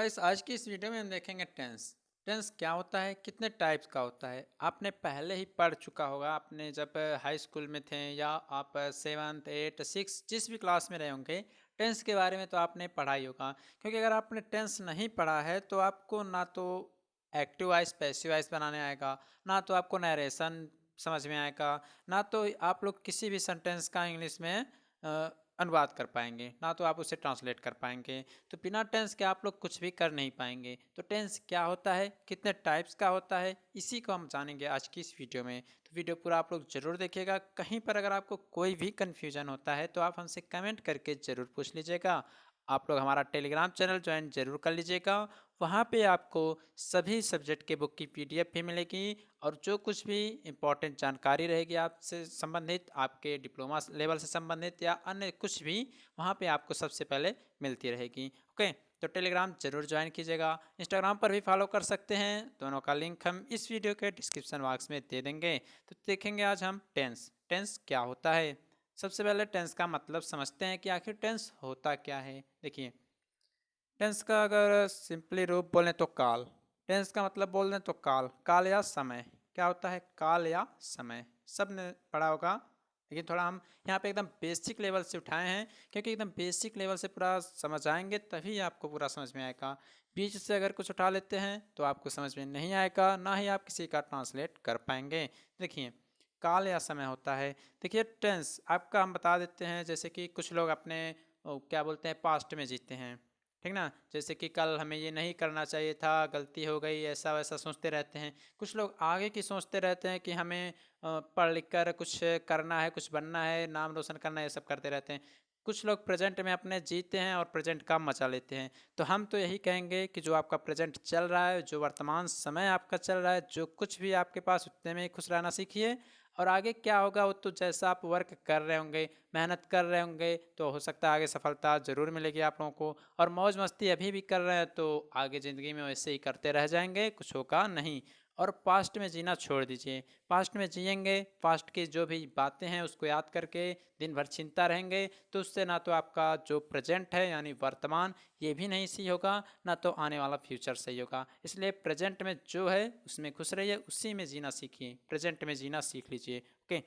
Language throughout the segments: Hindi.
गाइस आज की इस वीडियो में हम देखेंगे टेंस। टेंस क्या होता है, कितने टाइप्स का होता है, आपने पहले ही पढ़ चुका होगा। आपने जब हाई स्कूल में थे या आप सेवन्थ एट सिक्स जिस भी क्लास में रहे होंगे, टेंस के बारे में तो आपने पढ़ा ही होगा। क्योंकि अगर आपने टेंस नहीं पढ़ा है तो आपको ना तो एक्टिव वॉइस पैसिव वॉइस बनाने आएगा, ना तो आपको नरेशन समझ में आएगा, ना तो आप लोग किसी भी सेंटेंस का इंग्लिश में अनुवाद कर पाएंगे, ना तो आप उसे ट्रांसलेट कर पाएंगे। तो बिना टेंस के आप लोग कुछ भी कर नहीं पाएंगे। तो टेंस क्या होता है, कितने टाइप्स का होता है, इसी को हम जानेंगे आज की इस वीडियो में। तो वीडियो पूरा आप लोग जरूर देखिएगा। कहीं पर अगर आपको कोई भी कन्फ्यूजन होता है तो आप हमसे कमेंट करके ज़रूर पूछ लीजिएगा। आप लोग हमारा टेलीग्राम चैनल ज्वाइन जरूर कर लीजिएगा। वहाँ पे आपको सभी सब्जेक्ट के बुक की पीडीएफ भी मिलेगी और जो कुछ भी इम्पोर्टेंट जानकारी रहेगी आपसे संबंधित, आपके डिप्लोमा लेवल से संबंधित या अन्य कुछ भी, वहाँ पे आपको सबसे पहले मिलती रहेगी। ओके, तो टेलीग्राम जरूर ज्वाइन कीजिएगा। इंस्टाग्राम पर भी फॉलो कर सकते हैं, दोनों का लिंक हम इस वीडियो के डिस्क्रिप्शन बॉक्स में दे देंगे। तो देखेंगे आज हम टेंस। टेंस क्या होता है, सबसे पहले टेंस का मतलब समझते हैं कि आखिर टेंस होता क्या है। देखिए, टेंस का अगर सिंपली रूप बोलें तो काल। टेंस का मतलब बोल दें तो काल, काल या समय। क्या होता है, काल या समय, सब ने पढ़ा होगा। लेकिन थोड़ा हम यहाँ पे एकदम बेसिक लेवल से उठाए हैं, क्योंकि एकदम बेसिक लेवल से पूरा समझ आएंगे तभी आपको पूरा समझ में आएगा। बीच से अगर कुछ उठा लेते हैं तो आपको समझ में नहीं आएगा, ना ही आप किसी का ट्रांसलेट कर पाएंगे। देखिए, काल या समय होता है। देखिए, टेंस आपका हम बता देते हैं। जैसे कि कुछ लोग अपने क्या बोलते हैं, पास्ट में जीते हैं, ठीक ना। जैसे कि कल हमें ये नहीं करना चाहिए था, गलती हो गई, ऐसा वैसा सोचते रहते हैं। कुछ लोग आगे की सोचते रहते हैं कि हमें पढ़ लिख कर कुछ करना है, कुछ बनना है, नाम रोशन करना है, ये सब करते रहते हैं। कुछ लोग प्रेजेंट में अपने जीते हैं और प्रेजेंट का मजा लेते हैं। तो हम तो यही कहेंगे कि जो आपका प्रेजेंट चल रहा है, जो वर्तमान समय आपका चल रहा है, जो कुछ भी आपके पास, उतने में ही खुश रहना सीखिए। और आगे क्या होगा वो तो जैसा आप वर्क कर रहे होंगे, मेहनत कर रहे होंगे, तो हो सकता है आगे सफलता ज़रूर मिलेगी आप लोगों को। और मौज मस्ती अभी भी कर रहे हैं तो आगे ज़िंदगी में वैसे ही करते रह जाएंगे, कुछ होगा नहीं। और पास्ट में जीना छोड़ दीजिए। पास्ट में जिएंगे, पास्ट की जो भी बातें हैं उसको याद करके दिन भर चिंता रहेंगे, तो उससे ना तो आपका जो प्रेजेंट है यानी वर्तमान, ये भी नहीं सही होगा, ना तो आने वाला फ्यूचर सही होगा। इसलिए प्रेजेंट में जो है उसमें खुश रहिए, उसी में जीना सीखिए, प्रेजेंट में जीना सीख लीजिए। ओके,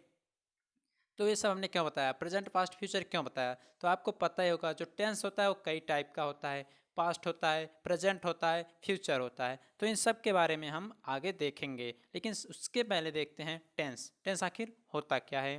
तो ये सब हमने क्यों बताया, प्रेजेंट पास्ट फ्यूचर क्यों बताया, तो आपको पता ही होगा जो टेंस होता है वो कई टाइप का होता है। पास्ट होता है, प्रेजेंट होता है, फ्यूचर होता है। तो इन सब के बारे में हम आगे देखेंगे, लेकिन उसके पहले देखते हैं टेंस। टेंस आखिर होता क्या है।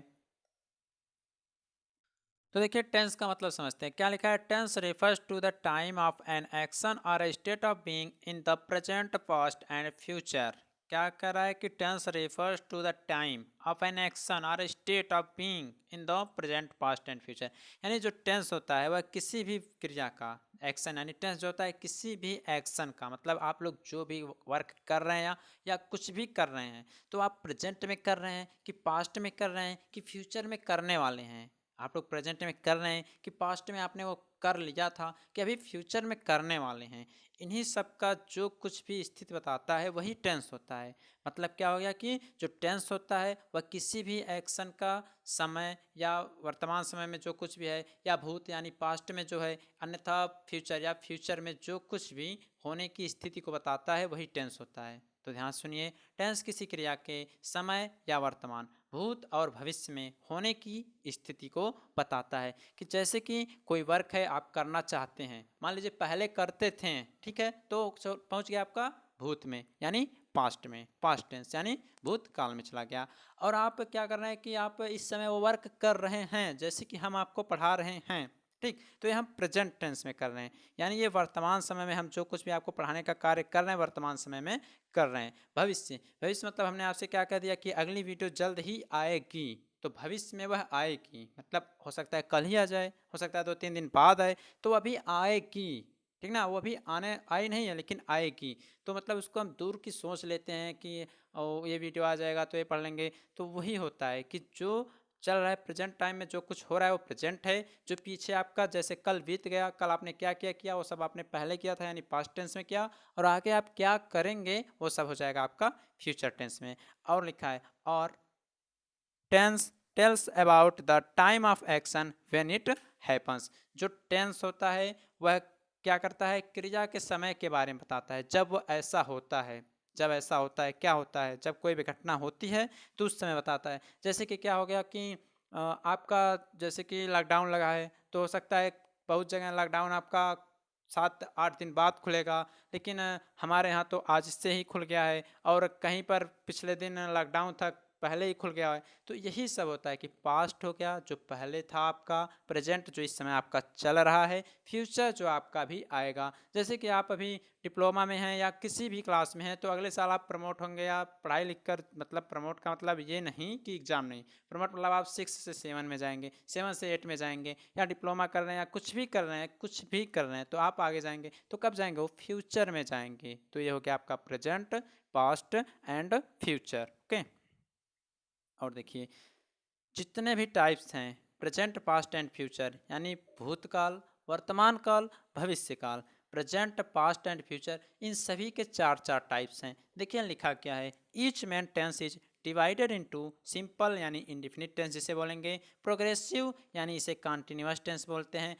तो देखिए, टेंस का मतलब समझते हैं। क्या लिखा है, tense refers to the time of an action और a state of being in the present past and future. क्या कह रहा है कि tense refers to the time of an action और state of being in the present past and future. यानी जो टेंस होता है वह किसी भी क्रिया का एक्शन, यानी टेंस जो होता है किसी भी एक्शन का मतलब आप लोग जो भी वर्क कर रहे हैं या कुछ भी कर रहे हैं, तो आप प्रेजेंट में कर रहे हैं कि पास्ट में कर रहे हैं कि फ्यूचर में करने वाले हैं। आप लोग प्रेजेंट में कर रहे हैं कि पास्ट में आपने वो कर लिया था कि अभी फ्यूचर में करने वाले हैं। इन्हीं सब का जो कुछ भी स्थिति बताता है वही टेंस होता है। मतलब क्या हो गया कि जो टेंस होता है वह किसी भी एक्शन का समय या वर्तमान समय में जो कुछ भी है, या भूत यानी पास्ट में जो है, अन्यथा फ्यूचर या फ्यूचर में जो कुछ भी होने की स्थिति को बताता है वही टेंस होता है। तो ध्यान सुनिए, टेंस किसी क्रिया के समय या वर्तमान, भूत और भविष्य में होने की स्थिति को बताता है। कि जैसे कि कोई वर्क है आप करना चाहते हैं, मान लीजिए पहले करते थे, ठीक है, तो पहुंच गया आपका भूत में यानी पास्ट में, पास्ट टेंस यानी भूत काल में चला गया। और आप क्या कर रहे हैं कि आप इस समय वो वर्क कर रहे हैं, जैसे कि हम आपको पढ़ा रहे हैं, ठीक। तो ये हम प्रेजेंट टेंस में कर रहे हैं, यानी ये वर्तमान समय में हम जो कुछ भी आपको पढ़ाने का कार्य कर रहे हैं वर्तमान समय में कर रहे हैं। भविष्य, भविष्य मतलब हमने आपसे क्या कह दिया कि अगली वीडियो जल्द ही आएगी, तो भविष्य में वह आएगी, मतलब हो सकता है कल ही आ जाए, हो सकता है 2-3 दिन बाद आए, तो अभी आएगी, ठीक ना। वो अभी आने आई नहीं है लेकिन आएगी। तो मतलब उसको हम दूर की सोच लेते हैं कि ये वीडियो आ जाएगा तो ये पढ़ लेंगे। तो वही होता है कि जो चल रहा है प्रेजेंट टाइम में, जो कुछ हो रहा है वो प्रेजेंट है। जो पीछे आपका जैसे कल बीत गया, कल आपने क्या किया किया वो सब आपने पहले किया था यानी पास्ट टेंस में किया, और आगे आप क्या करेंगे वो सब हो जाएगा आपका फ्यूचर टेंस में। और लिखा है, और tense tells about the time of action when it happens. जो टेंस होता है वह क्या करता है, क्रिया के समय के बारे में बताता है, जब वो ऐसा होता है, जब ऐसा होता है क्या होता है, जब कोई भी घटना होती है तो उस समय बताता है। जैसे कि क्या हो गया कि आपका जैसे कि लॉकडाउन लगा है, तो हो सकता है बहुत जगह लॉकडाउन आपका 7-8 दिन बाद खुलेगा, लेकिन हमारे यहाँ तो आज से ही खुल गया है, और कहीं पर पिछले दिन लॉकडाउन था, पहले ही खुल गया है। तो यही सब होता है कि पास्ट हो गया जो पहले था आपका, प्रेजेंट जो इस समय आपका चल रहा है, फ्यूचर जो आपका भी आएगा। जैसे कि आप अभी डिप्लोमा में हैं या किसी भी क्लास में हैं, तो अगले साल आप प्रमोट होंगे, या पढ़ाई लिख कर, मतलब प्रमोट का मतलब ये नहीं कि एग्ज़ाम नहीं, प्रमोट मतलब आप 6 से 7 में जाएंगे, 7 से 8 में जाएंगे, या डिप्लोमा कर रहे हैं या कुछ भी कर रहे हैं, कुछ भी कर रहे हैं, तो आप आगे जाएंगे। तो कब जाएंगे, वो फ्यूचर में जाएंगे। तो ये हो गया आपका present, past and future. Okay, और देखिए जितने भी टाइप्स हैं प्रेजेंट, पास्ट एंड फ्यूचर, यानी भूतकाल, वर्तमान काल, भविष्य काल, प्रेजेंट, पास्ट एंड फ्यूचर, इन सभी के चार चार टाइप्स हैं। देखिए लिखा क्या है, each main tense is divided into simple यानी इंडिफिनिट टेंस जिसे बोलेंगे, प्रोग्रेसिव यानी इसे कॉन्टिन्यूअस टेंस बोलते हैं,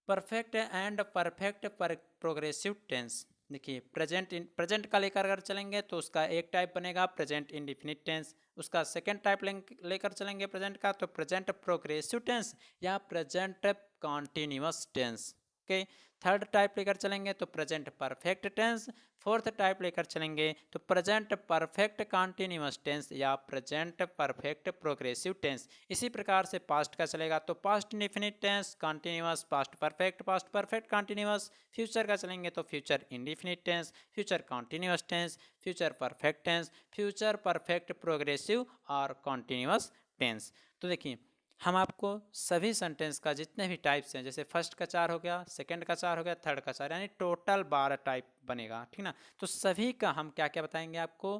परफेक्ट एंड परफेक्ट पर प्रोग्रेसिव टेंस। देखिए प्रेजेंट का लेकर अगर चलेंगे तो उसका एक टाइप बनेगा प्रेजेंट इंडिफिनिट टेंस, उसका सेकेंड टाइप लेकर चलेंगे प्रेजेंट का तो प्रेजेंट प्रोग्रेसिव टेंस या present continuous tense. Okay, third type लेकर चलेंगे तो present perfect tense, fourth type लेकर चलेंगे तो प्रेजेंट परफेक्ट कॉन्टिन्यूअस टेंस या प्रेजेंट परफेक्ट प्रोग्रेसिव टेंस। इसी प्रकार से पास्ट का चलेगा तो past indefinite tense, continuous, past perfect continuous. Future का चलेंगे तो future indefinite tense, future continuous tense, future perfect tense, future perfect progressive और कॉन्टिन्यूअस टेंस। तो देखिए हम आपको सभी सेंटेंस का जितने भी टाइप्स हैं, जैसे फर्स्ट का 4 हो गया, सेकंड का 4 हो गया, थर्ड का 4, यानी टोटल 12 टाइप बनेगा, ठीक ना। तो सभी का हम क्या क्या बताएंगे आपको,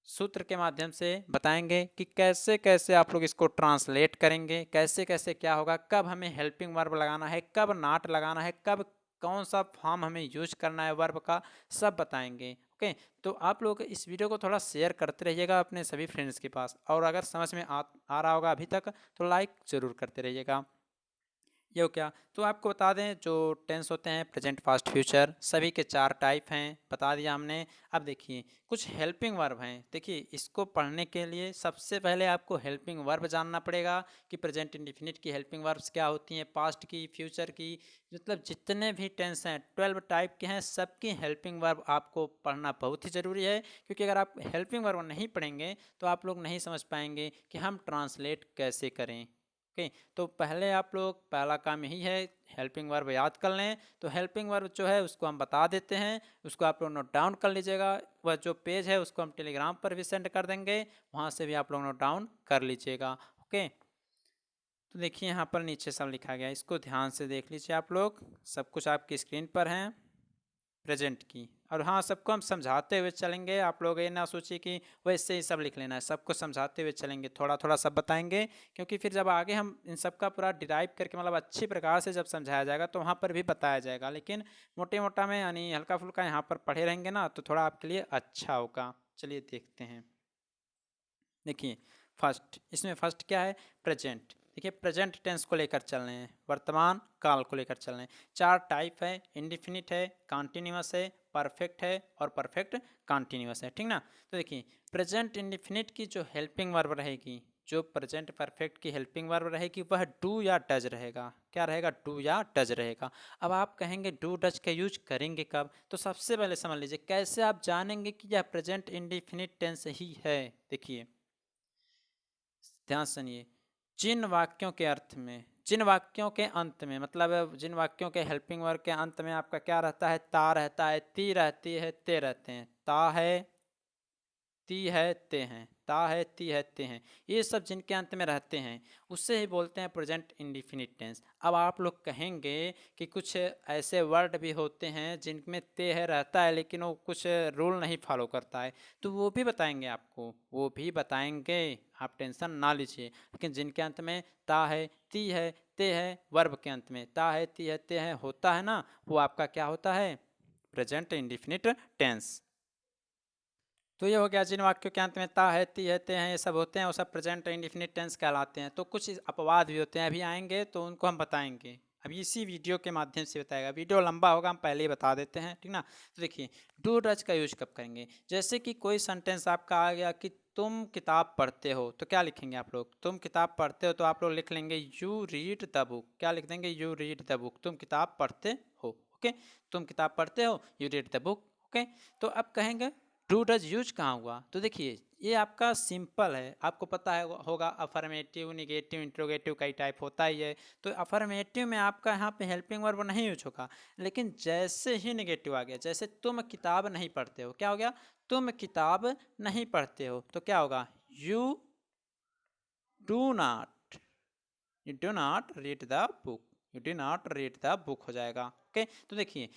सूत्र के माध्यम से बताएंगे कि कैसे कैसे आप लोग इसको ट्रांसलेट करेंगे, कैसे कैसे क्या होगा, कब हमें हेल्पिंग वर्ब लगाना है, कब नॉट लगाना है, कब कौन सा फॉर्म हमें यूज करना है वर्ब का, सब बताएंगे। ओके, तो आप लोग इस वीडियो को थोड़ा शेयर करते रहिएगा अपने सभी फ्रेंड्स के पास, और अगर समझ में आ रहा होगा अभी तक तो लाइक ज़रूर करते रहिएगा। ये हो क्या, तो आपको बता दें जो टेंस होते हैं प्रेजेंट, पास्ट, फ्यूचर, सभी के 4 टाइप हैं, बता दिया हमने। अब देखिए कुछ हेल्पिंग वर्ब हैं। देखिए इसको पढ़ने के लिए सबसे पहले आपको हेल्पिंग वर्ब जानना पड़ेगा कि प्रेजेंट इंडिफिनिट की हेल्पिंग वर्ब्स क्या होती हैं, पास्ट की, फ्यूचर की, मतलब जितने भी टेंस हैं 12 टाइप के हैं, सबकी हेल्पिंग वर्ब आपको पढ़ना बहुत ही ज़रूरी है। क्योंकि अगर आप हेल्पिंग वर्ब नहीं पढ़ेंगे तो आप लोग नहीं समझ पाएंगे कि हम ट्रांसलेट कैसे करें। ओके, तो पहले आप लोग, पहला काम यही है हेल्पिंग वर्ब याद कर लें। तो हेल्पिंग वर्ब जो है उसको हम बता देते हैं, उसको आप लोग नोट डाउन कर लीजिएगा। वह जो पेज है उसको हम टेलीग्राम पर भी सेंड कर देंगे, वहाँ से भी आप लोग नोट डाउन कर लीजिएगा। ओके, तो देखिए यहाँ पर नीचे सब लिखा गया है, इसको ध्यान से देख लीजिए आप लोग, सब कुछ आपकी स्क्रीन पर है प्रेजेंट की। और हाँ, सबको हम समझाते हुए चलेंगे, आप लोग ये ना सोचिए कि वैसे ही सब लिख लेना है, सबको समझाते हुए चलेंगे, थोड़ा थोड़ा सब बताएंगे। क्योंकि फिर जब आगे हम इन सब का पूरा डिराइव करके, मतलब अच्छी प्रकार से जब समझाया जाएगा तो वहाँ पर भी बताया जाएगा, लेकिन मोटे मोटा में यानी हल्का फुल्का यहाँ पर पढ़े रहेंगे ना तो थोड़ा आपके लिए अच्छा होगा। चलिए देखते हैं। देखिए फर्स्ट, इसमें फर्स्ट क्या है, प्रेजेंट। देखिए प्रेजेंट टेंस को लेकर चल रहे हैं, वर्तमान काल को लेकर चल रहे हैं। 4 टाइप है, इंडिफिनिट है, कॉन्टिन्यूअस है, परफेक्ट है और परफेक्ट कॉन्टिन्यूअस है, ठीक ना। तो देखिए प्रेजेंट इंडिफिनिट की जो हेल्पिंग वर्ब रहेगी, जो प्रेजेंट परफेक्ट की हेल्पिंग वर्ब रहेगी वह डू या डज रहेगा। क्या रहेगा, डू या डज रहेगा। अब आप कहेंगे डू डज का यूज करेंगे कब, तो सबसे पहले समझ लीजिए कैसे आप जानेंगे कि यह प्रेजेंट इंडिफिनिट टेंस ही है। देखिए ध्यान सुनिए, जिन वाक्यों के अर्थ में, जिन वाक्यों के अंत में, मतलब जिन वाक्यों के हेल्पिंग वर्ब के अंत में आपका क्या रहता है, ता रहता है, ती रहती है, ते रहते हैं, ता है, ती है, ते हैं, ता है, ती है, ते हैं, ये सब जिनके अंत में रहते हैं उससे ही बोलते हैं प्रेजेंट इंडिफिनिट टेंस। अब आप लोग कहेंगे कि कुछ ऐसे वर्ड भी होते हैं जिनमें ते है रहता है लेकिन वो कुछ रूल नहीं फॉलो करता है, तो वो भी बताएंगे आपको, वो भी बताएंगे, आप टेंशन ना लीजिए। लेकिन जिनके अंत में ता है, ती है, ते है, वर्ब के अंत में ता है, ती है, ते है होता है ना, वो आपका क्या होता है, प्रेजेंट इंडिफिनिट टेंस। तो ये हो गया जिन वाक्यों के अंत में ता है, ती है, ते हैं, ये सब होते हैं, वो सब प्रेजेंट इंडिफिनिट टेंस कहलाते हैं। तो कुछ अपवाद भी होते हैं, अभी आएंगे तो उनको हम बताएंगे। अब इसी वीडियो के माध्यम से बताएगा, वीडियो लंबा होगा, हम पहले ही बता देते हैं, ठीक ना। तो देखिए डू डज का यूज कब करेंगे, जैसे कि कोई सेंटेंस आपका आ गया कि तुम किताब पढ़ते हो, तो क्या लिखेंगे आप लोग, तुम किताब पढ़ते हो तो आप लोग लिख लेंगे यू रीड द बुक, क्या लिख देंगे, यू रीड द बुक, तुम किताब पढ़ते हो, ओके, तुम किताब पढ़ते हो, you read the book, okay. तो अब कहेंगे डू डज यूज कहाँ हुआ, तो देखिए ये आपका सिंपल है, आपको पता है होगा अफर्मेटिव, निगेटिव, इंट्रोगेटिव कई टाइप होता ही है। तो अफर्मेटिव में आपका यहाँ पे हेल्पिंग वर्ब नहीं यूज होगा, लेकिन जैसे ही निगेटिव आ गया, जैसे तुम किताब नहीं पढ़ते हो, क्या हो गया, तुम किताब नहीं पढ़ते हो, तो क्या होगा, you do not, you do not read the book, you do not read the book हो जाएगा, ओके। तो देखिए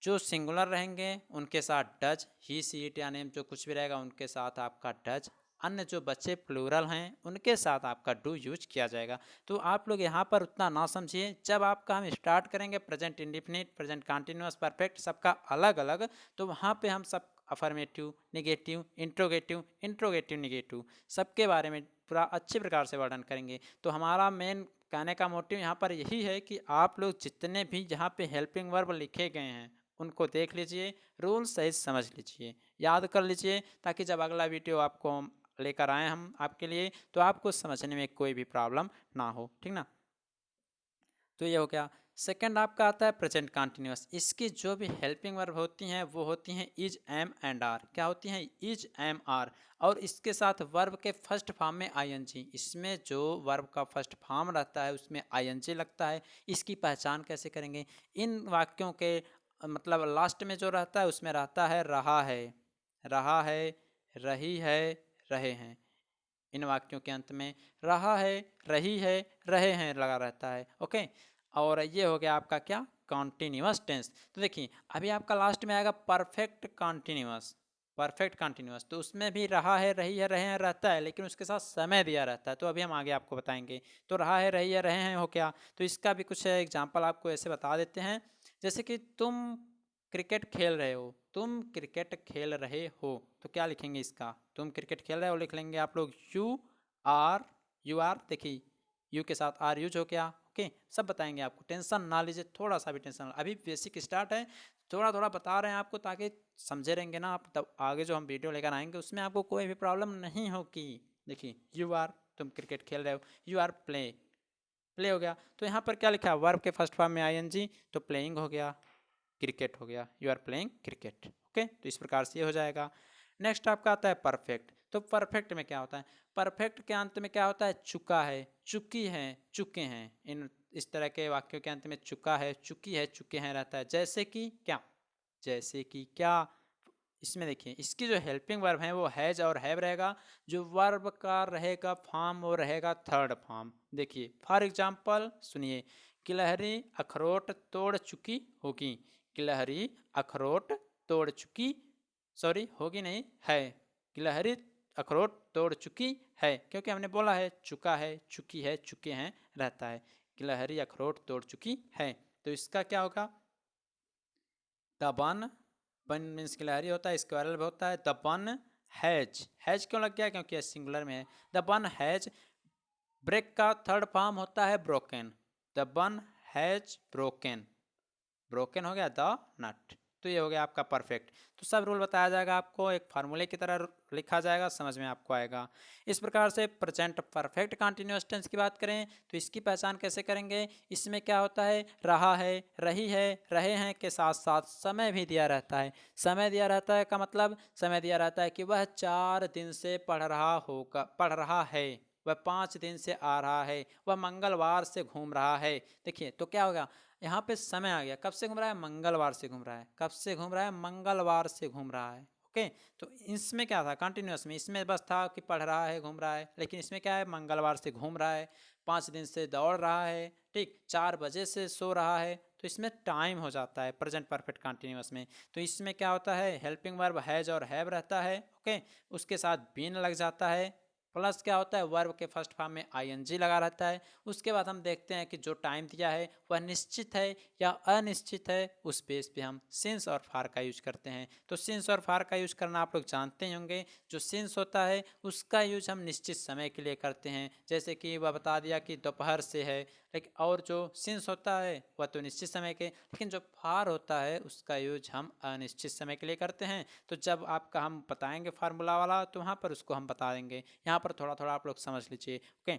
जो सिंगुलर रहेंगे उनके साथ डज, ही सी इट या नेम जो कुछ भी रहेगा उनके साथ आपका डज, अन्य जो बच्चे प्लूरल हैं उनके साथ आपका डू यूज किया जाएगा। तो आप लोग यहाँ पर उतना ना समझिए, जब आपका हम स्टार्ट करेंगे present indefinite, present continuous, perfect सबका अलग अलग, तो वहाँ पे हम सब affirmative, negative, interrogative, interrogative negative सबके बारे में पूरा अच्छे प्रकार से वर्णन करेंगे। तो हमारा मेन कहने का मोटिव यहाँ पर यही है कि आप लोग जितने भी यहाँ पे हेल्पिंग वर्ब लिखे गए हैं उनको देख लीजिए, रूल सहित समझ लीजिए, याद कर लीजिए, ताकि जब अगला वीडियो आपको लेकर आए हम आपके लिए, तो आपको समझने में कोई भी प्रॉब्लम ना हो, ठीक ना। तो ये हो गया। सेकंड आपका आता है प्रेजेंट कंटिन्यूअस, इसकी जो भी हेल्पिंग वर्ब होती हैं वो होती हैं इज, एम एंड आर, क्या होती हैं, इज, एम, आर, और इसके साथ वर्ब के फर्स्ट फॉर्म में आईएनजी, इसमें जो वर्ब का फर्स्ट फॉर्म रहता है उसमें आईएनजी लगता है। इसकी पहचान कैसे करेंगे, इन वाक्यों के मतलब लास्ट में जो रहता है उसमें रहता है रहा है, रहा है, रही है, रहे हैं, इन वाक्यों के अंत में रहा है, रही है, रहे हैं लगा रहता है, ओके। और ये हो गया आपका क्या, कॉन्टिन्यूअस टेंस। तो देखिए अभी आपका लास्ट में आएगा परफेक्ट कॉन्टिन्यूअस, परफेक्ट कॉन्टिन्यूअस, तो उसमें भी रहा है, रही है, रहे हैं रहता है, लेकिन उसके साथ समय दिया रहता है, तो अभी हम आगे आपको बताएंगे। तो रहा है, रही है, रहे हैं हो क्या, तो इसका भी कुछ एग्जाम्पल आपको ऐसे बता देते हैं, जैसे कि तुम क्रिकेट खेल रहे हो, तुम क्रिकेट खेल रहे हो, तो क्या लिखेंगे इसका, तुम क्रिकेट खेल रहे हो लिख लेंगे आप लोग यू आर, यू आर, देखिए यू के साथ आर यूज हो गया, ओके। सब बताएंगे आपको, टेंशन ना लीजिए, थोड़ा सा भी टेंशन, अभी बेसिक स्टार्ट है, थोड़ा थोड़ा बता रहे हैं आपको ताकि समझे रहेंगे ना आप, तब आगे जो हम वीडियो लेकर आएंगे उसमें आपको कोई भी प्रॉब्लम नहीं होगी। देखिए यू आर, तुम क्रिकेट खेल रहे हो, यू आर प्ले, प्ले हो गया, तो यहाँ पर क्या लिखा है, वर्ब के फर्स्ट फॉर्म में आईएनजी, तो प्लेइंग हो गया, क्रिकेट हो गया, you are playing cricket, okay. तो इस प्रकार से ये हो जाएगा। नेक्स्ट आपका आता है परफेक्ट, तो परफेक्ट में क्या होता है, परफेक्ट के अंत में क्या होता है, चुका है, चुकी है, चुके हैं, इन इस तरह के वाक्यों के अंत में चुका है, चुकी है, चुके हैं रहता है, जैसे कि क्या, जैसे कि क्या, इसमें देखिए इसकी जो हेल्पिंग वर्ब है वो हैज और हैव रहेगा, जो वर्ब का रहेगा फॉर्म वो रहेगा थर्ड फॉर्म। देखिए फॉर एग्जांपल सुनिए, गिलहरी अखरोट तोड़ चुकी होगी, गिलहरी अखरोट तोड़ चुकी, सॉरी होगी नहीं है, गिलहरी अखरोट तोड़ चुकी है, क्योंकि हमने बोला है चुका है, चुकी है, चुके हैं रहता है, गिलहरी अखरोट तोड़ चुकी है, तो इसका क्या होगा, द बन, बन मीन्स गिलहरी होता है, स्क्वायरल भी होता है, द बन हैज, हैज क्यों लग गया, क्योंकि सिंगुलर में है, द बन हैज, ब्रेक का थर्ड फॉर्म होता है ब्रोकन, द बन हैज ब्रोकन, ब्रोकन हो गया द नट, तो ये हो गया आपका परफेक्ट। तो सब रूल बताया जाएगा आपको, एक फार्मूले की तरह लिखा जाएगा, समझ में आपको आएगा। इस प्रकार से प्रेजेंट परफेक्ट कंटिन्यूअस टेंस की बात करें तो इसकी पहचान कैसे करेंगे, इसमें क्या होता है, रहा है, रही है, रहे हैं के साथ साथ समय भी दिया रहता है, समय दिया रहता है का मतलब, समय दिया रहता है कि वह 4 दिन से पढ़ रहा होगा, पढ़ रहा है, वह 5 दिन से आ रहा है, वह मंगलवार से घूम रहा है। देखिए तो क्या होगा, यहाँ पे समय आ गया, कब से घूम रहा है, मंगलवार से घूम रहा है, कब से घूम रहा है, मंगलवार से घूम रहा है, ओके। तो इसमें क्या था कंटिन्यूस में, इसमें बस था कि पढ़ रहा है, घूम रहा है, लेकिन इसमें क्या है, मंगलवार से घूम रहा है, 5 दिन से दौड़ रहा है, ठीक, 4 बजे से सो रहा है, तो इसमें टाइम हो जाता है प्रेजेंट परफेक्ट कंटिन्यूस में। तो इसमें क्या होता है, हेल्पिंग वर्ब हैज और हैव रहता है, ओके, उसके साथ बीन लग जाता है, प्लस क्या होता है, वर्ब के फर्स्ट फॉर्म में आईएनजी लगा रहता है। उसके बाद हम देखते हैं कि जो टाइम दिया है वह निश्चित है या अनिश्चित है, उस बेस पे हम सिंस और फार का यूज करते हैं। तो सिंस और फार का यूज करना आप लोग जानते ही होंगे। जो सिंस होता है उसका यूज हम निश्चित समय के लिए करते हैं, जैसे कि वह बता दिया कि दोपहर से है, लेकिन और जो सिंस होता है वह तो निश्चित समय के, लेकिन जो फार होता है उसका यूज हम अनिश्चित समय के लिए करते हैं। तो जब आपका हम बताएंगे फार्मूला वाला तो वहाँ पर उसको हम बता देंगे। यहाँ पर थोड़ा थोड़ा आप लोग समझ लीजिए। ओके,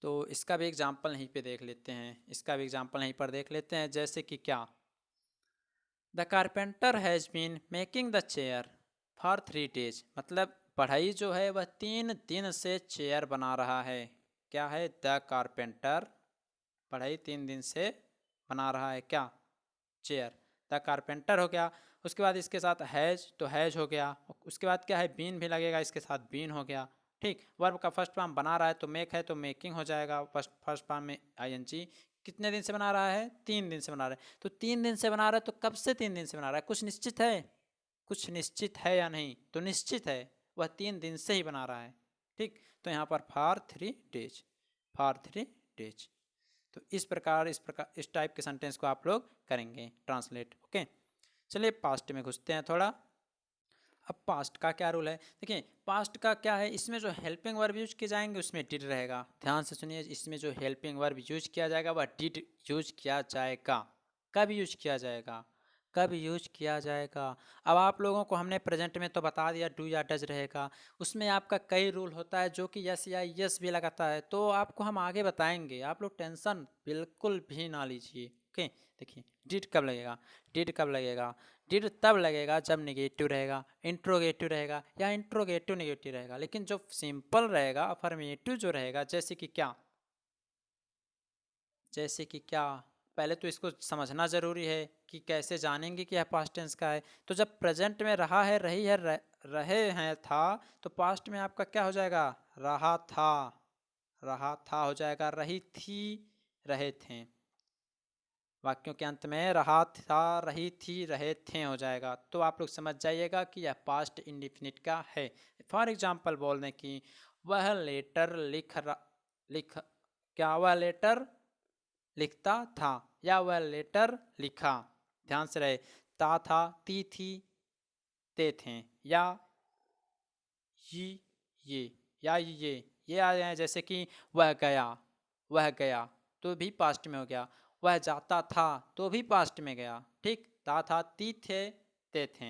तो इसका भी एग्जाम्पल यहीं पे देख लेते हैं, इसका भी एग्जाम्पल यहीं पर देख लेते हैं। जैसे कि क्या, the carpenter has been making the chair for 3 days, मतलब पढ़ाई जो है वह 3 दिन से चेयर बना रहा है। क्या है, द कारपेंटर पढ़ाई 3 दिन से बना रहा है क्या, चेयर। द कारपेंटर हो गया। उसके बाद इसके साथ हैज, तो हैज हो गया। उसके बाद क्या है, बीन भी लगेगा, इसके साथ बीन हो गया। ठीक, वर्ब का फर्स्ट फॉर्म बना रहा है तो मेक है तो मेकिंग हो जाएगा, फर्स्ट फॉर्म में आईएनजी। कितने दिन से बना रहा है, 3 दिन से बना रहा है। तो 3 दिन से बना रहा है तो कब से 3 दिन से बना रहा है, कुछ निश्चित है, कुछ निश्चित है या नहीं, तो निश्चित है, वह 3 दिन से ही बना रहा है। ठीक, तो यहाँ पर फॉर 3 days, फॉर 3 days। तो इस टाइप के सेंटेंस को आप लोग करेंगे ट्रांसलेट। ओके, चलिए पास्ट में घुसते हैं थोड़ा। अब पास्ट का क्या रूल है, देखिए पास्ट का क्या है, इसमें जो हेल्पिंग वर्ब यूज किए जाएंगे उसमें डिड रहेगा। ध्यान से सुनिए, इसमें जो हेल्पिंग वर्ब यूज किया जाएगा वह डिड यूज किया जाएगा। कब यूज किया जाएगा, कब यूज किया जाएगा। अब आप लोगों को हमने प्रेजेंट में तो बता दिया डू या डज रहेगा, उसमें आपका कई रूल होता है जो कि यस या यस भी लगाता है, तो आपको हम आगे बताएंगे, आप लोग टेंशन बिल्कुल भी ना लीजिए। ओके, देखिए डिड कब लगेगा, डिड कब लगेगा, डिड तब लगेगा जब नेगेटिव रहेगा, इंट्रोगेटिव रहेगा या इंट्रोगेटिव नेगेटिव रहेगा। लेकिन जो सिंपल रहेगा अफर्मेटिव जो रहेगा, जैसे कि क्या, जैसे कि क्या, पहले तो इसको समझना ज़रूरी है कि कैसे जानेंगे कि यह पास्ट टेंस का है। तो जब प्रेजेंट में रहा है, रही है, रहे हैं, था, तो पास्ट में आपका क्या हो जाएगा, रहा था, रहा था हो जाएगा, रही थी, रहे थे। वाक्यों के अंत में रहा था, रही थी, रहे थे हो जाएगा। तो आप लोग समझ जाइएगा कि यह पास्ट इंडिफिनिट का है। फॉर एग्जाम्पल बोल दें कि वह लेटर लिख, क्या वह लेटर लिखता था, या वह लेटर लिखा। ध्यान से रहे, ता था, ती थी, ते थे, या ये या ये आ जाए। जैसे कि वह गया, वह गया तो भी पास्ट में हो गया। वह जाता था तो भी पास्ट में गया। ठीक, ता था, ती थे, ते थे,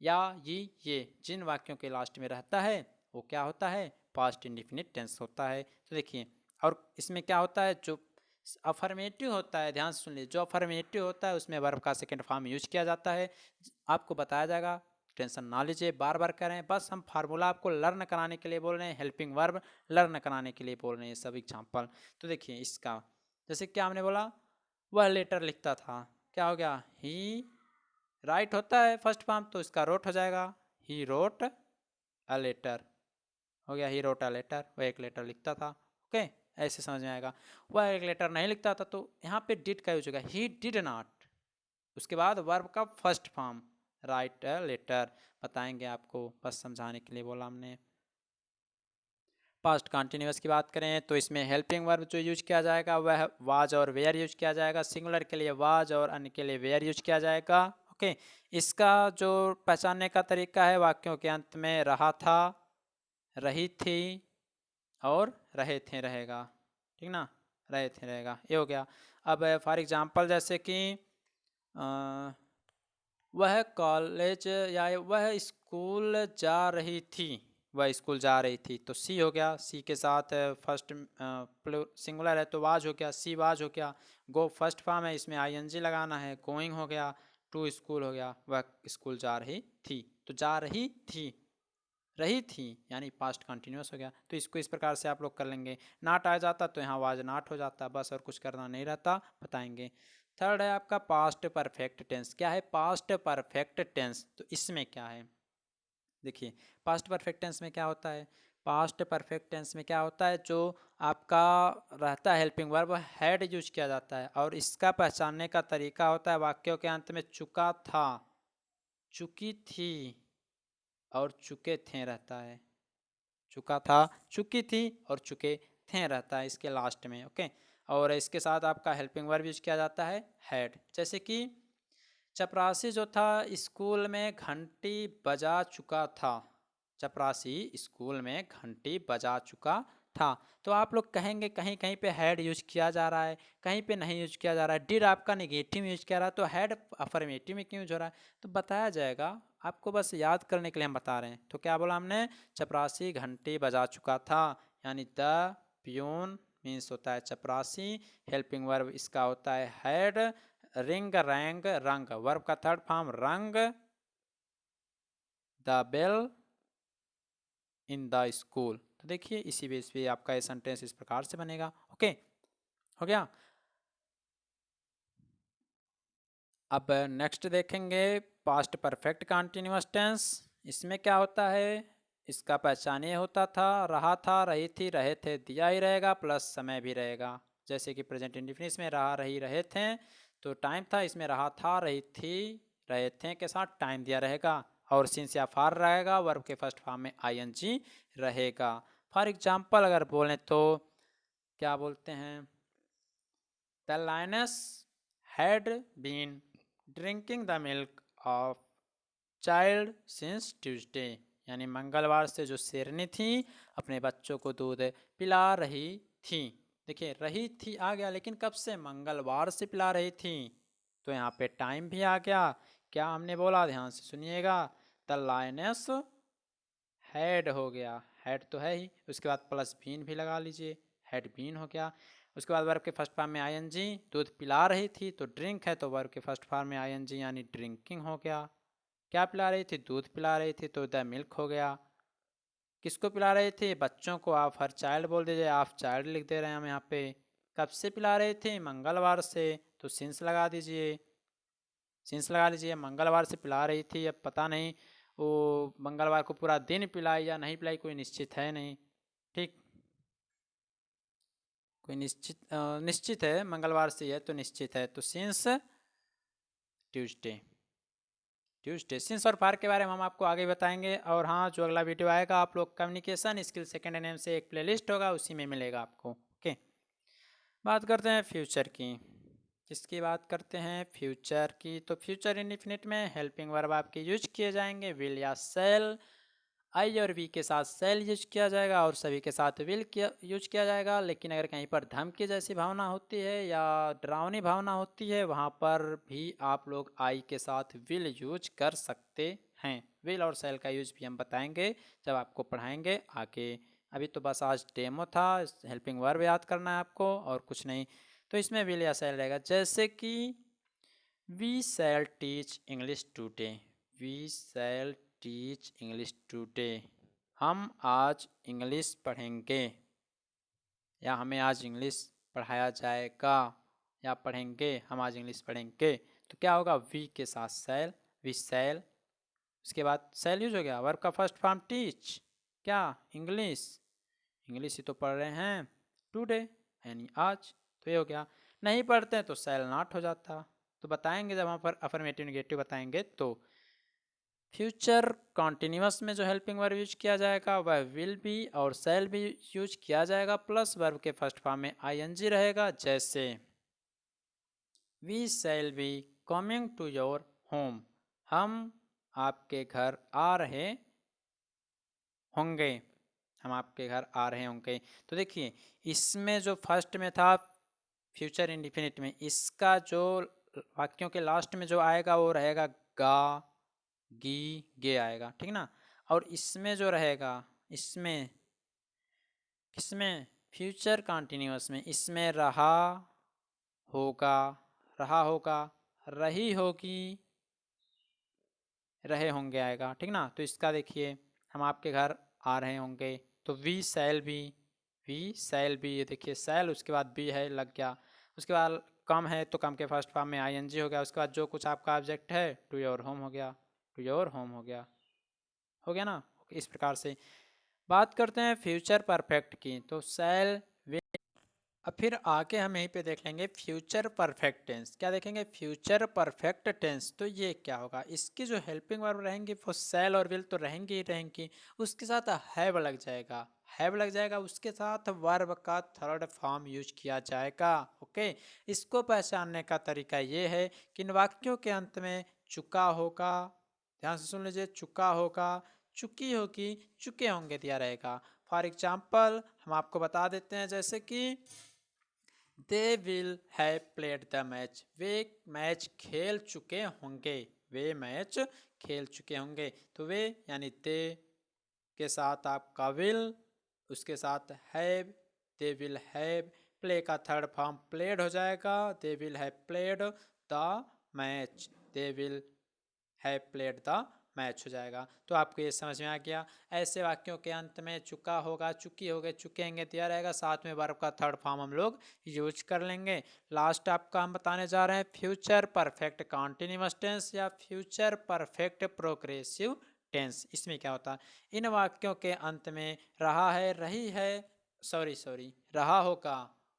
या ये जिन वाक्यों के लास्ट में रहता है वो क्या होता है, पास्ट इंडिफिनिट टेंस होता है। तो देखिए, और इसमें क्या होता है, जो अफर्मेटिव होता है, ध्यान से सुन लीजिए, जो अफर्मेटिव होता है उसमें वर्ब का सेकंड फॉर्म यूज किया जाता है। आपको बताया जाएगा, टेंशन ना लीजिए, बार बार करें, बस हम फार्मूला आपको लर्न कराने के लिए बोल रहे हैं, हेल्पिंग वर्ब लर्न कराने के लिए बोल रहे हैं सब एग्जाम्पल। तो देखिए इसका, जैसे क्या हमने बोला, वह लेटर लिखता था, क्या हो गया, ही राइट होता है फर्स्ट फॉर्म, तो इसका रोट हो जाएगा, ही रोट अ लेटर हो गया, ही रोट अ लेटर, वह एक लेटर लिखता था। ओके, ऐसे समझ में आएगा। वह एक लेटर नहीं लिखता था, तो यहाँ पे डिड का यूज होगा, ही डिड नॉट, उसके बाद वर्ब का first form write a letter, बताएंगे आपको, बस समझाने के लिए बोला हमने। पास्ट कंटिन्यूअस की बात करें तो इसमें हेल्पिंग वर्ब जो यूज किया जाएगा वह वाज और वेयर यूज किया जाएगा। सिंगुलर के लिए वाज और अन्य के लिए वेयर यूज किया जाएगा। ओके, इसका जो पहचानने का तरीका है, वाक्यों के अंत में रहा था, रही थी और रहे थे रहेगा। ठीक ना, रहे थे रहेगा, ये हो गया। अब फॉर एग्जांपल जैसे कि वह कॉलेज या वह स्कूल जा रही थी, वह स्कूल जा रही थी, तो सी हो गया, सी के साथ फर्स्ट सिंगुलर है तो वाज हो गया, सी वाज हो गया। गो फर्स्ट फॉर्म है, इसमें आईएनजी लगाना है, गोइंग हो गया, टू स्कूल हो गया, वह स्कूल जा रही थी, तो जा रही थी, रही थी यानी पास्ट कंटिन्यूस हो गया। तो इसको इस प्रकार से आप लोग कर लेंगे। नाट आ जाता तो यहाँ वाज नाट हो जाता, बस और कुछ करना नहीं रहता, बताएंगे। थर्ड है आपका पास्ट परफेक्ट टेंस। क्या है पास्ट परफेक्ट टेंस, तो इसमें क्या है, देखिए पास्ट परफेक्ट टेंस में क्या होता है, पास्ट परफेक्ट टेंस में क्या होता है, जो आपका रहता है हेल्पिंग वर्ब हैड यूज किया जाता है, और इसका पहचानने का तरीका होता है वाक्यों के अंत में चुका था, चुकी थी और चुके थे रहता है, चुका था, चुकी थी और चुके थे रहता है इसके लास्ट में। ओके, और इसके साथ आपका हेल्पिंग वर्ब यूज किया जाता है हैड। जैसे कि चपरासी जो था स्कूल में घंटी बजा चुका था, चपरासी स्कूल में घंटी बजा चुका था। तो आप लोग कहेंगे कहीं कहीं पे हैड यूज किया जा रहा है, कहीं पे नहीं यूज किया जा रहा है, डिड आपका नेगेटिव यूज किया रहा है, तो हैड अफर्मेटिव में क्यों यूज हो रहा है, तो बताया जाएगा आपको, बस याद करने के लिए हम बता रहे हैं। तो क्या बोला हमने, चपरासी घंटी बजा चुका था, यानी द प्यून मीन्स होता है चपरासी, हेल्पिंग वर्ब इसका होता है had, ring rang rung verb का third form rung the bell in the school. तो देखिए इसी बेस पे आपका ये सेंटेंस इस प्रकार से बनेगा। ओके, हो गया। अब नेक्स्ट देखेंगे पास्ट परफेक्ट कंटिन्यूअस टेंस। इसमें क्या होता है, इसका पहचान ये होता था, रहा था, रही थी, रहे थे, दिया ही रहेगा प्लस समय भी रहेगा। जैसे कि प्रेजेंट इंडेफिनिट में रहा, रही, रहे थे, तो टाइम था, इसमें रहा था, रही थी, रहे थे के साथ टाइम दिया रहेगा, और सिंस या फार रहेगा, वर्ब के फर्स्ट फॉर्म में आईएनजी रहेगा। फॉर एग्जाम्पल अगर बोलें तो क्या बोलते हैं, the lioness had been drinking the milk of child since Tuesday, यानी मंगलवार से जो शेरनी थी अपने बच्चों को दूध पिला रही थी। देखिए रही थी आ गया, लेकिन कब से, मंगलवार से पिला रही थी, तो यहाँ पे टाइम भी आ गया। क्या हमने बोला, ध्यान से सुनिएगा, द लायनेस हैड हो गया, हैड तो है ही, उसके बाद प्लस बीन भी लगा लीजिए, हैड बीन हो गया। उसके बाद वर्ब के फर्स्ट फॉर्म में आईएनजी, दूध पिला रही थी तो ड्रिंक है, तो वर्ब के फर्स्ट फॉर्म में आईएनजी यानी ड्रिंकिंग हो गया। क्या पिला रही थी, दूध पिला रही थी, तो द मिल्क हो गया। किसको पिला रही थी, बच्चों को, आप हर चाइल्ड बोल दीजिए, आप चाइल्ड लिख दे रहे हैं हम यहाँ पे। कब से पिला रही थी, मंगलवार से, तो सिंस लगा दीजिए, सिंस लगा लीजिए, मंगलवार से पिला रही थी, अब पता नहीं वो मंगलवार को पूरा दिन पिलाई या नहीं पिलाई, कोई निश्चित है नहीं, ठीक, कोई निश्चित है, मंगलवार से है तो निश्चित है, तो सिंस ट्यूसडे, ट्यूसडे। सिंस और फार के बारे में हम आपको आगे बताएंगे। और हाँ, जो अगला वीडियो आएगा आप लोग कम्युनिकेशन स्किल सेकेंड नेम से एक प्लेलिस्ट होगा, उसी में मिलेगा आपको। ओके, बात करते हैं फ्यूचर की। किसकी बात करते हैं, फ्यूचर की। तो फ्यूचर इंडेफिनिट में हेल्पिंग वर्ब आपके यूज किए जाएंगे, विल या सेल। आई और वी के साथ सेल यूज किया जाएगा और सभी के साथ विल यूज किया जाएगा। लेकिन अगर कहीं पर धमकी जैसी भावना होती है या डरावनी भावना होती है, वहाँ पर भी आप लोग आई के साथ विल यूज कर सकते हैं। विल और सेल का यूज भी हम बताएंगे जब आपको पढ़ाएंगे आगे। अभी तो बस आज डेमो था, हेल्पिंग वर्ब याद करना है आपको और कुछ नहीं। तो इसमें विल या सेल रहेगा, जैसे कि we shall teach English today, we shall teach English today, हम आज इंग्लिश पढ़ेंगे, या हमें आज इंग्लिश पढ़ाया जाएगा, या पढ़ेंगे, हम आज इंग्लिश पढ़ेंगे। तो क्या होगा, वी के साथ सेल, वी सेल, उसके बाद सेल यूज हो गया, वर्ब का फर्स्ट फॉर्म टीच, क्या, इंग्लिश, इंग्लिश ही तो पढ़ रहे हैं, टुडे यानी आज, तो ये हो गया। नहीं पढ़ते हैं तो सेल नॉट हो जाता, तो बताएंगे जब वहाँ पर अफर्मेटिव नेगेटिव बताएंगे। तो फ्यूचर कॉन्टिन्यूस में जो हेल्पिंग वर्ब यूज किया जाएगा वह विल बी और सेल भी यूज किया जाएगा, प्लस वर्ब के फर्स्ट फॉर्म में आईएनजी रहेगा। जैसे we shall be coming to your home, हम आपके घर आ रहे होंगे, हम आपके घर आ रहे होंगे। तो देखिए इसमें जो फर्स्ट में था फ्यूचर इंडिफिनिट में, इसका जो वाक्यों के लास्ट में जो आएगा वो रहेगा गा, गी, गे आएगा, ठीक ना। और इसमें जो रहेगा, इसमें किसमें, फ्यूचर कंटिन्यूअस में, इसमें रहा होगा, रहा होगा, रही होगी, रहे होंगे आएगा, ठीक ना। तो इसका देखिए, हम आपके घर आ रहे होंगे, तो we shall be, we shall be, ये देखिए सैल, उसके बाद बी है लग गया, उसके बाद कम है तो कम के फर्स्ट फॉर्म में आईएनजी हो गया, उसके बाद जो कुछ आपका ऑब्जेक्ट है टू योर होम हो गया, टू योर होम हो गया ना। इस प्रकार से बात करते हैं फ्यूचर परफेक्ट की। तो सैल, अब फिर आगे हम यहीं पे देख लेंगे फ्यूचर परफेक्ट टेंस। क्या देखेंगे? Future perfect tense. तो ये क्या होगा? इसकी जो हेल्पिंग वर्ब रहेंगी वो शैल और विल तो रहेंगी ही रहेंगी, उसके साथ हैव लग जाएगा। हैव लग जाएगा, उसके साथ वर्ब का थर्ड फॉर्म यूज किया जाएगा। ओके, इसको पहचानने का तरीका ये है कि इन वाक्यों के अंत में चुका होगा, ध्यान से सुन लीजिए, चुका होगा, चुकी होगी, चुके होंगे दिया रहेगा। फॉर एग्जाम्पल हम आपको बता देते हैं, जैसे कि they will have played the match, way match खेल चुके होंगे, वे मैच खेल चुके होंगे। तो वे यानी दे के साथ आपका विल, उसके साथ have, they will have, play का थर्ड फॉर्म प्लेड हो जाएगा, they will have played the match, they will have played the match हो जाएगा। तो आपको ये समझ में आ गया। ऐसे वाक्यों के अंत में चुका होगा, चुकी होगे, चुकेंगे दिया रहेगा, साथ में वर्ब का थर्ड फॉर्म हम लोग यूज कर लेंगे। लास्ट आपका हम बताने जा रहे हैं फ्यूचर परफेक्ट कॉन्टिन्यूअस टेंस या फ्यूचर परफेक्ट प्रोग्रेसिव टेंस। इसमें क्या होता है? इन वाक्यों के अंत में रहा है, रही है, सॉरी रहा होगा,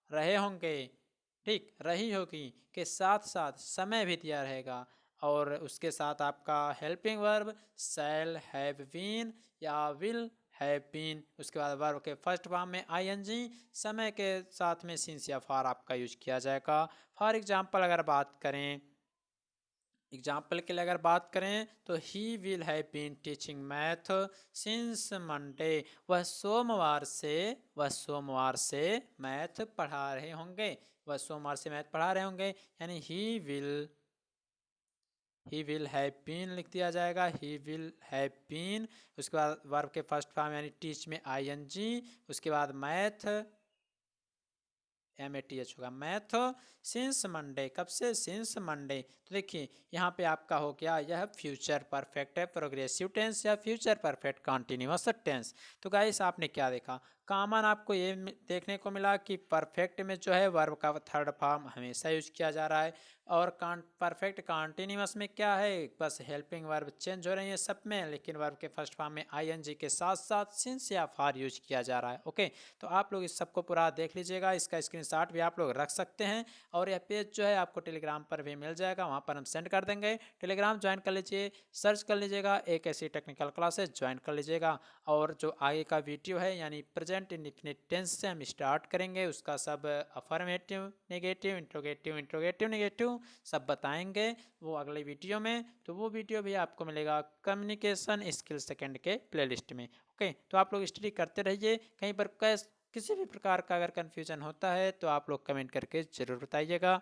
रहे होंगे, ठीक, रही होगी के साथ साथ समय भी दिया रहेगा, और उसके साथ आपका helping verb shall have been या विल हैव बीन, उसके बाद वर्ब के फर्स्ट फॉर्म में आईएनजी, समय के साथ में सिंस या फॉर आपका यूज किया जाएगा। फॉर एग्जाम्पल अगर बात करें, एग्जाम्पल के लिए अगर बात करें तो he will have been teaching math since Monday, वह सोमवार से मैथ पढ़ा रहे होंगे, वह सोमवार से मैथ पढ़ा रहे होंगे, यानी ही विल हैव बीन लिख दिया जाएगा, ही विल हैव बीन, उसके बाद वर्ब के फर्स्ट फॉर्म यानी टीच में आईएनजी, उसके बाद मैथ, MATH होगा, मैथ सिंस मंडे, कब से? Since Monday. तो देखिए यहाँ पे आपका हो गया, यह फ्यूचर परफेक्ट है प्रोग्रेसिव टेंस या फ्यूचर परफेक्ट कॉन्टिन्यूअस टेंस। तो गाइस आपने क्या देखा? कॉमन आपको ये देखने को मिला कि परफेक्ट में जो है वर्ब का थर्ड फॉर्म हमेशा यूज किया जा रहा है, और परफेक्ट कॉन्टिन्यूअस में क्या है, बस हेल्पिंग वर्ब चेंज हो रही है सब में, लेकिन वर्ब के फर्स्ट फॉर्म में आईएनजी के साथ साथ सिंस या फॉर यूज किया जा रहा है। ओके, तो आप लोग इस सबको पूरा देख लीजिएगा, इसका स्क्रीनशॉट भी आप लोग रख सकते हैं, और यह पेज जो है आपको टेलीग्राम पर भी मिल जाएगा, वहाँ पर हम सेंड कर देंगे। टेलीग्राम ज्वाइन कर लीजिए, सर्च कर लीजिएगा एक ऐसी टेक्निकल क्लासेस, ज्वाइन कर लीजिएगा। और जो आगे का वीडियो है यानी प्रेजेंट इंडेफिनिट टेंस से हम स्टार्ट करेंगे, उसका सब अफर्मेटिव, नेगेटिव, इंट्रोगेटिव, नेगेटिव सब बताएंगे वो अगले वीडियो में। तो वो वीडियो भी आपको मिलेगा कम्युनिकेशन स्किल सेकेंड के प्लेलिस्ट में। ओके, तो आप लोग स्टडी करते रहिए, कहीं पर किसी भी प्रकार का अगर कन्फ्यूजन होता है तो आप लोग कमेंट करके ज़रूर बताइएगा।